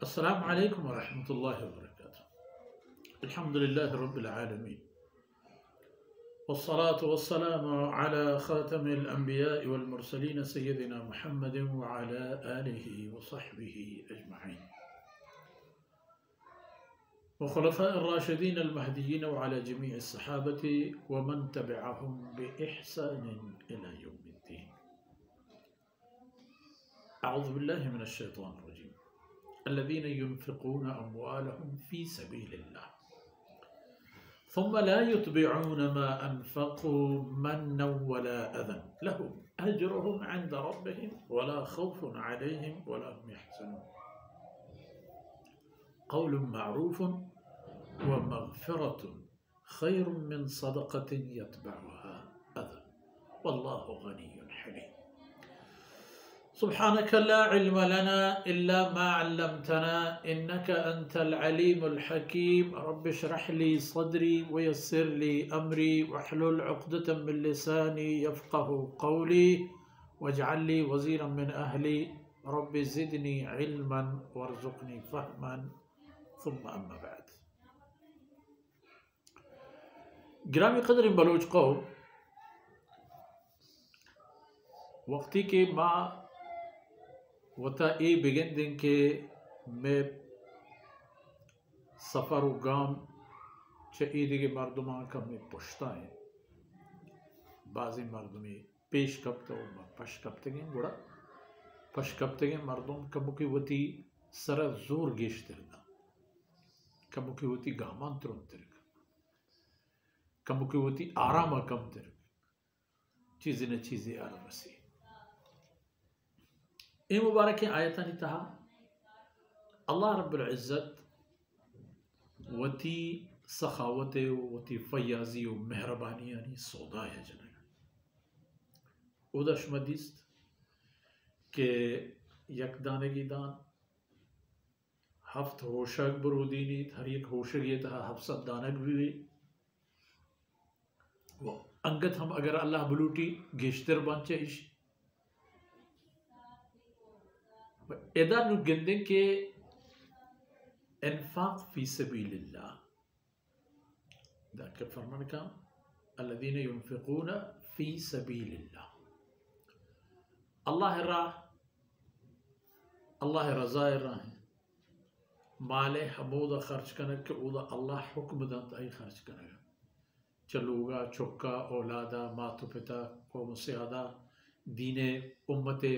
अस्सलामु अलैकुम वरहमतुल्लाहि वबरकातुहू। अल्हम्दुलिल्लाहि रब्बिल आलमीन वस्सलातु वस्सलामु अला खातमिल अंबियाइ वल मुरसलीन सय्यदिना मुहम्मदिन व अला आलिहि व सहबिहि अजमईन व खुलफाए राशिदीन अल महदीयीन व अला जमीइ सहाबती व मन तबिअहुम बि इहसान इला यौमिद्दीन। अऊज़ु बिल्लाहि मिनश शैतानिर रजीम। अल्लज़ीना युनफ़िक़ून अम्वालहुम फ़ी सबीलिल्लाह थुम्मा ला युत्बिऊन मा अनफ़क़ू मन्नन वला अज़न लहुम अज्रुहुम इंद रब्बिहिम वला खौफ़ुन अलैहिम वला हुम यहज़नून। क़ौलुन मअरूफ़ुन व मग़फ़िरतुन ख़ैरुम मिन सदक़तिन यतबअुहा अज़न वल्लाहु गनिय्युन हलीम। सुब्हानक ला इल्म लना इल्ला मा अल्लमतना इन्नका अंतल अलीमुल हकीम। रब्बि इश्रह ली सदरी व यस्सिर ली अमरी वहलुल उक़दतम मिन लिसानी यफ़क़हू क़ौली वजअल ली वज़ीरन मिन अहली रब्बि ज़िदनी इल्मन वरज़ुक़नी फ़हमन सुम्मा अम्मा बाद। गिरामी क़द्र बलोच कौम, वक्ती के माँ वता ए बिगेंदिंग के में सफ़र व गाम चे ईदिगे मर्दमा कमी पुश्ताएं बाजी मर्दमी पेश कप्तो पश कप्तगे गुड़ा पश कप्तगे मर्दम कमुकी वती सरा जोर गेश तिरगा कमुकी वती गामान तुरम तिरगा कमुकी वती आराम कम तिरगा चीज़ें न चीज़ें आराम से ए मुबारक आयतन तहा अल्लाह रब्बुल इज़्ज़त वती सखावत वती फयाजी व मेहरबानी यानी सौदा है जनाब उदश मदिस्त के यकदानगी दान हफ्त होशक बरूदीनी हर एक होशक ये तहा हफ्सत दानक भी वो अंगत हम अगर अल्लाह बलूटी गेश्तर बंचे इश एदा नु गिंदे के इन्फाक फी सबीलिल्लाह दा के फरमान का अल्लज़ीना युनफ़िक़ून फी सबीलिल्लाह अल्लाह राह अल्लाह रज़ा राह माले हमोदा खर्च करने के उदा अल्लाह हुक्म दाता ही खर्च करेगा चलूगा चुक्का औलादा मातु पिता कौम सियादा दीने उम्मते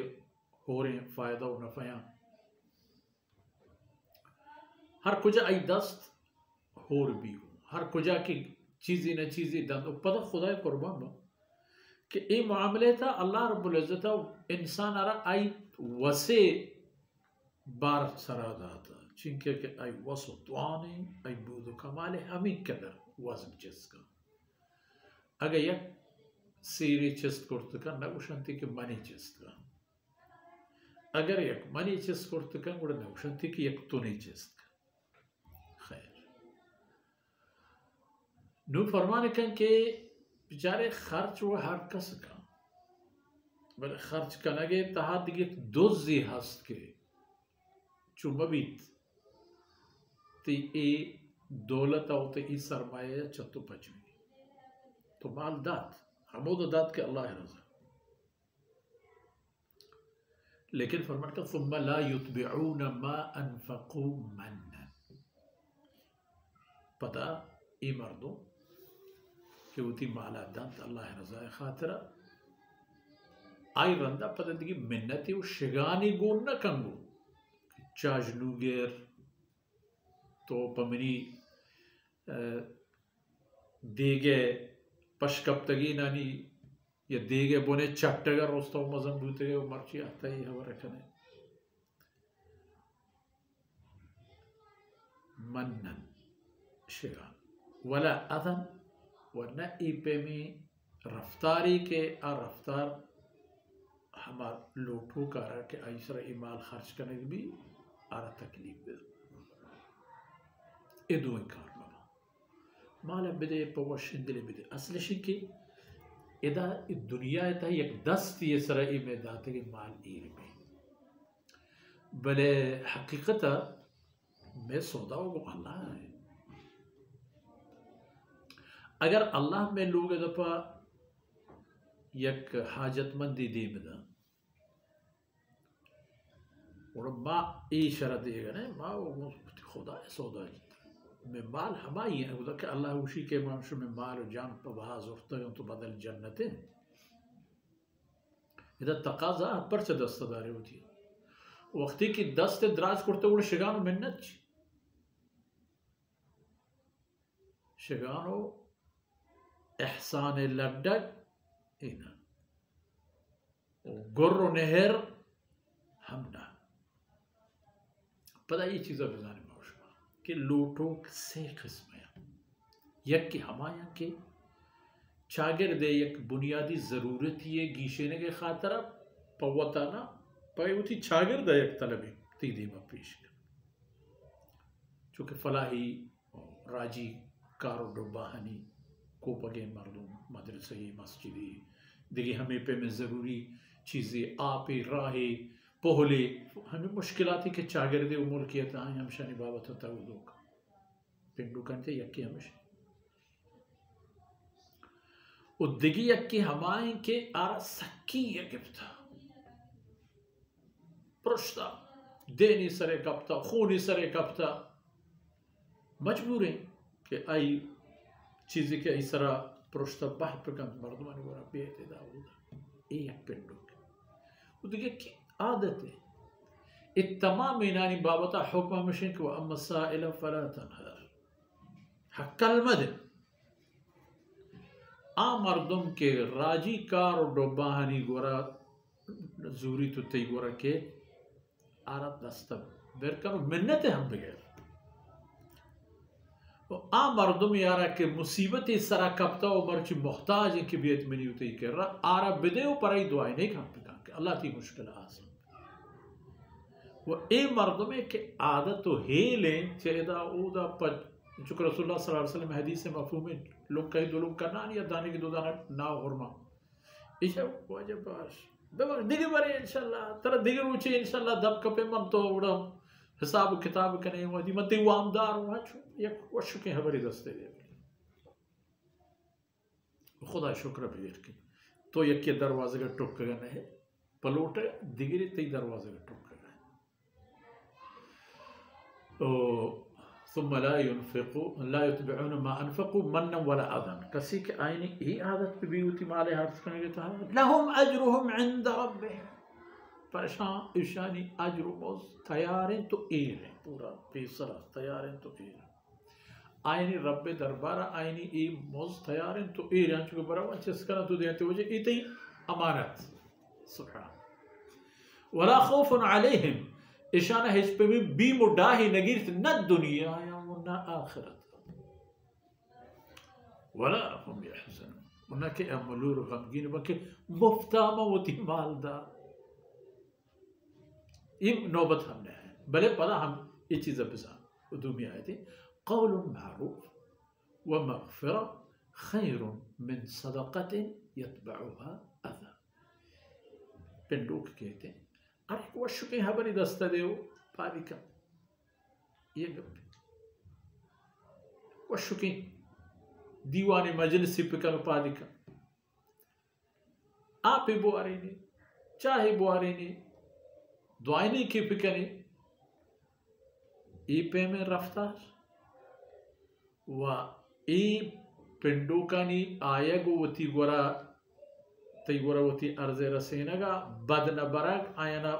हो रहे फ़ायदा व नफ़या हर कुजा आई दस्त होर भी हो हर कुजा की चीज़ी न चीज़ी दंद पता खुदा कुर्बान कि ए मामले था अल्लाह रब्बुल इज़्ज़त इंसान आरा आई वसे बार सरा दाता चिंके के आई वसो तुआने आई बूदो कमाले हमी कदर वज़न जिसका अगर यक सीरी चिस्त कुर्त का नवशंती के मनी चिस्त का अगर यक मनी चिस्त कुर्त का गुड़ नवशंती की यक तुनी चिस्त खैर नू फरमाने कन के बेचारे खर्च वो हर कस का बल खर्च कनगे तहा दिगे दोज़ी हस्त के चुमबीत ती ए दौलत औते ई सरमाया चतु पचवी तो माल दात हमोद दात के अल्लाह रज़ा लेकिन फरमान का सुम्मा ला युत्बिऊन मा अनफ़क़ू मन्नन पता ए मर्दों कि उती माला दात अल्लाह रज़ा खातिरा आई रंदा पता दिगी मिन्नती व शिगानी गुण न कंगू चाजलूगेर तो पमनी देगे पशकप्तगी नानी या देगे बोने चट्टगर रोस्ता मजम बूते मर्ची आता ही हवा रखने मन्नन शिगान वला अदन वरना ईपे में रफ्तारी के आ रफ्तार हमार लोटू का रहा के आइसरा इमाल खर्च करने भी आरा तकलीफ दे ए दो इनकार माला बिदे पवशिंदले बिदे असल शिकी इदा दुनिया इता एक दस्त ये सराई में दाते के माल ईर में बले हकीकता मैं सौदा वो अल्लाह है। अगर अल्लाह में लोग दफा यक हाजतमंदी दी बदा और माँ ई शरत देगा ना माँ वो खुदा है सौदा में माल हमारी है उधर के अल्लाह उसी के मामशु में माल और जान पर बहाज उठता है तो बदल जन्नतें इधर तकाजा पर से दस्तदारी होती है वक्ती की दस्त दराज करते हुए शिगानो मिन्नत शिगानो एहसान लड्डक इना गुर्र नहर हमना पता ये चीज़ बताने माशा कि लोटो से किस्म यक के हमाया के चागर दे एक बुनियादी ज़रूरत ये गीशेने के खातर पवताना पाए उठी चागर दे एक तलबी तीदी में पेश कर चूँकि फलाही राजी कारो डुबाहनी को पगे मर्दों मदरसे मस्जिदी देखिए हमें पे में ज़रूरी चीज़ें आपे राहे पहले हमें मुश्किलाती के चागर दे उमर किया था हम शनि बाबत होता है लोग पिंडू करते यक्की हमेशा उद्दिगी यक्की हमारे के आरा सक्की यगिफ्ता प्रश्ता देनी सरे कप्ता खूनी सरे कप्ता मजबूर है कि आई चीज़ें के इसरा प्रश्ता बाहर प्रकंत मर्दमानी वाला बेहते दाऊदा एक पिंडू के उद्दिगी की आदत है इत्तमाम इनानी बाबता हुक्म मशीन को अम्मा साइला फला तनहर हक्कल मद आ मर्दम के राजी कार और डोबाहनी गोरा जूरी तो तई गोरा के आरत दस्तब बेरकर मिन्नत हम बगैर आ मर्दम यारा के मुसीबत सरा कप्ता और मर्ची मोहताज की बेत मिनी उतई कर रहा आरा बिदे पर ही दुआएं नहीं खाते अल्लाह की मुश्किल आसान वो ए मर्दमे के आदत तो हेले चेदा उदा पर चुक रसूलुल्लाह सल्लल्लाहु अलैहि वसल्लम हदीस से मफहूम है लोग कहीं दो लोग करना या दाने की दो दाना ना हुरमा इसे वजह बाश बेबर दिगे बरे इंशाल्लाह तेरा दिगे ऊंचे इंशाल्लाह दब कपे मम तो उड़ा हिसाब किताब कने वदी मते वामदार वाचो एक वश के हबरी दस्ते दे खुदा शुक्र बेर के तो एक के दरवाजे का टुक करना है पलोटे दिगरी तई दरवाजे का टुक करना है तो ثم لا ينفقوا لا يتبعون ما انفقوا منا ولا اذى कसी के आईनी ही आदत पे भी होती माले हाथ करने के था लहुम अजरुहुम इंद रब्बिहिम परेशान ईशानी अजर मोज तैयार हैं तो एर है पूरा बेसरा तैयार हैं तो एर आईनी रब्बे दरबार आईनी ई मोज तैयार हैं तो एर हैं चुके बराबर जिसका तो देते हो जे इतनी अमानत सुभान वला खौफुन अलैहिम इशाना हिज पे भी मुडाही नगीर न दुनिया या न आखिरत वला हम यहसन उनके अमलूर गमगीन बके मुफ्तामा होती मालदार ये नौबत हमने है भले पता हम ये चीज़ें बिसान दुनिया आए थे क़ौल मारूफ व मग़फ़िरा खैरुन मिन सदक़तिन यतबउहा अज़ा पिंडूक कहते हैं अरे वशु के हबरी दस्ता देव पालिका ये गप वशु के दीवाने मजलिस पिकल पालिका आप ही बुआरे ने चाहे बुआरे ने दुआने की फिक्र ई पे में रफ्तार व ई पिंडूकानी आयगो वती गोरा तई गोरा वती अर्ज़े रसेनगा बद न बरक आयना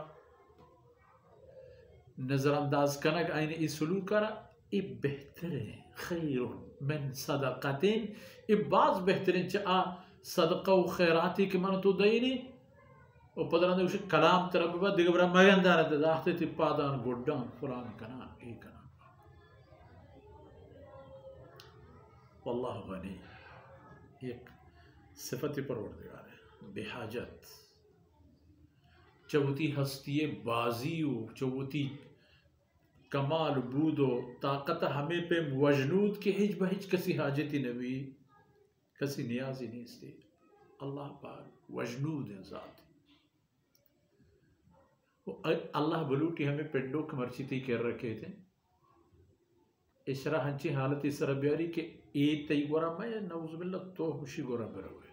नजरअंदाज कनक आयने ई सलूक करा ई बेहतर है खैरुन मिन सदक़तिन ई बाज बेहतरीन च आ सदका व खैराती के मन तो दईनी और पदरांदे उसे कलाम तरफ बाद दिगबरा मगंदार दे दाखते ति पादान गोड्डान फलान कना ई कना वल्लाहु गनी एक सिफत परवरदिगार है बेहाजत चौथी हस्ती बाजी चौथी कमाल बूदो ताकत हमें पे वजनूद के हिज बहिज कसी हाजती नबी कसी नियाजी नहीं इसलिए अल्लाह पाक वजनूद है ज़ात अल्लाह बलूटी हमें पिंडों की मर्चिती कर रखे थे इशरा हंची हालत इस रबियारी के ए तई गोरा मैं नौजुबिल्ला तो हुशी गोरा बरोगे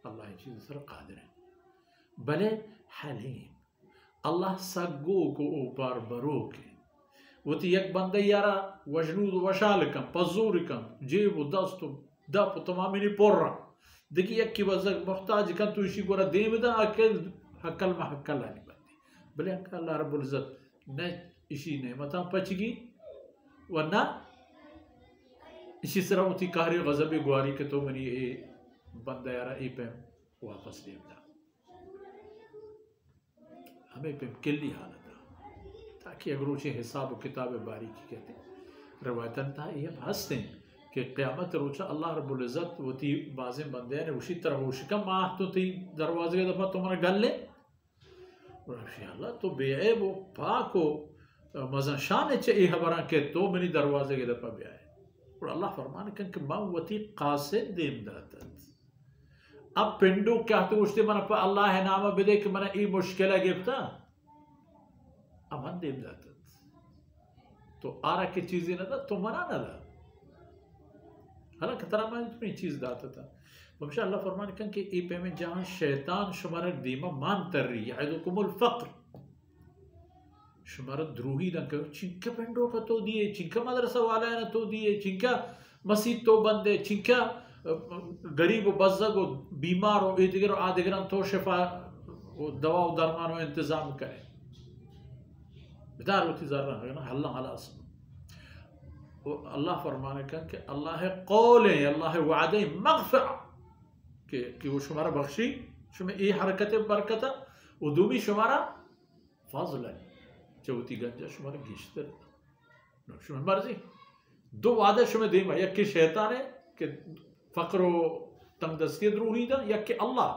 अल्लाह चीज़ सर कादिर है भले हलीम अल्लाह सगो को ऊपर बरो के वो ती एक बंदे यारा वजनूद वशालकम पजूरकम जेब दस्तु दप तमामिनी पोर्रा देखिए एक की वजह मुख्ताज कन तो इसी गोरा दे में आके हकल में हकल आनी बंदी भले अल्लाह रब्बुल इज्जत न इसी नेमता पचगी वरना इसी तरह होती कहरी गज़ब गुआरी के तो मनी ये बंदा यारा ए पे वापस देता हमें पे किल्ली हालत ताकि अगर उसे हिसाब किताब बारीकी कहते रवायतन था ये हंसते हैं कि क़यामत रोचा अल्लाह रब्बुल इज़्ज़त वो थी बाज़े बंदे ने उसी तरह वो शिकम माह तो थी दरवाजे का दफ़ा तुम्हारा गल ले और अल्लाह तो बेऐब वो पाक हो मज़ा शान चे हबरा के तो मनी दरवाजे के दफ़ा भी आए और अल्लाह फरमान कि माँ वती कासिद देम दातत अब पिंडो क्या तो उसने मना पर अल्लाह है नामा बिदे कि मना ई मुश्किल है गिफ्ता अब हम देम दातत तो आरा की चीज़ें ना था तो मना ना था हालांकि तरह मैं तुम्हें चीज़ दाता था बमशा अल्लाह फरमान कि ई पे में जहाँ शैतान शुमारा दीमा मान तर रही है तो कुमुल फ़क्र शुमारा द्रोही ना करो चिंका पेंडो का तो दिए चिंका मदरसा वाला है ना तो दिए चिंका मस्जिद तो बंदे चिंका गरीब बज़ग बीमार हो इधर आदिगर तो शिफा दवा दरमान हो इंतजाम करे बेदार होती ज़रा है ना हल्ला हला अल्लाह फरमाने का कि अल्लाह है कौल है अल्लाह है वादे मग़फ़िरा कि वो शुमारा बख्शी शुमे ये हरकत बरकत वो दूमी शुमारा फ़ज़ल है चौथी गंजा शुमारा गिश्तर शुमे मर्जी दो वादे शुमे दीमा या कि शैतान है कि फ़क्र तंगदस्ती द्रूही दा या कि अल्लाह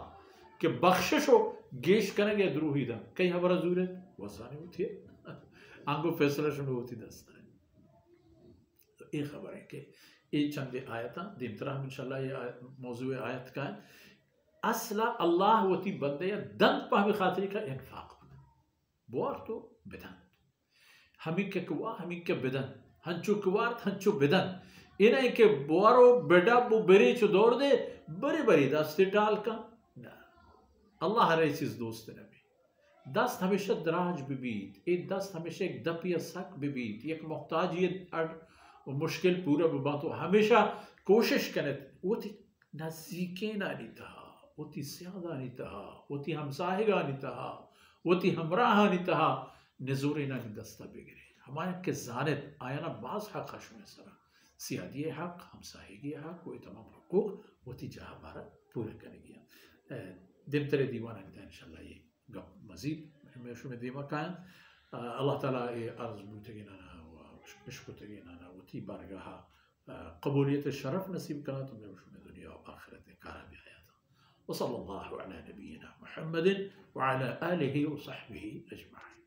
के बख्शिश हो गेश करेंगे द्रूही दा कई हमारा ज़रूरत वसानी होती है आंगो फैसला शुमे होती दस्ता है तो ये खबर है कि ये चंद आयता दिन तरह इंशाल्लाह ये मौजूद आयत का है असला अल्लाह वती बंदे या दंत पावी खातिर का इन्फाक बोर तो बिदन हमी के कुआ हमी के बिदन हंचो कुवार हंचो बिदन इन्हें के बोरो बेडा बु बेरे चो दौड़ दे बड़ी बड़ी दस्ते टाल का ना अल्लाह हर चीज दोस्त नबी दस्त हमेशा दराज बीबीत एक दस्त हमेशा एक दपिया सक बीबीत एक मोहताजियत मुश्किल पूरा बबा तो हमेशा कोशिश करे वो थी नज़दीके ना नहीं था वो थी स्यादा नहीं था वो थी हमसाहिगा नहीं था वो थी हमराह नहीं था नजूरी ना नहीं दस्ता बिगड़े हमारे के जानिद आया ना बाज हक हशम सरा सियादी हक हमसाहिगी हक कोई तमाम हकूक वो थी जहाँ बारा पूरे करेगी दिन तेरे दीवाना नहीं था इंशाल्लाह ये गप मजीद मैं शुमे दीवा का अल्लाह ताला ये अर्ज़ बुतगी ना इश्क़ तगीना ना वो थी बारगाह कबूलियत शरफ नसीब करा तो मैं उसमें दुनिया और आखिरत कारा भी आया था वसल्लल्लाहु अला नबीना मुहम्मदिन व अला आलिहि व सहबिहि अजमईन।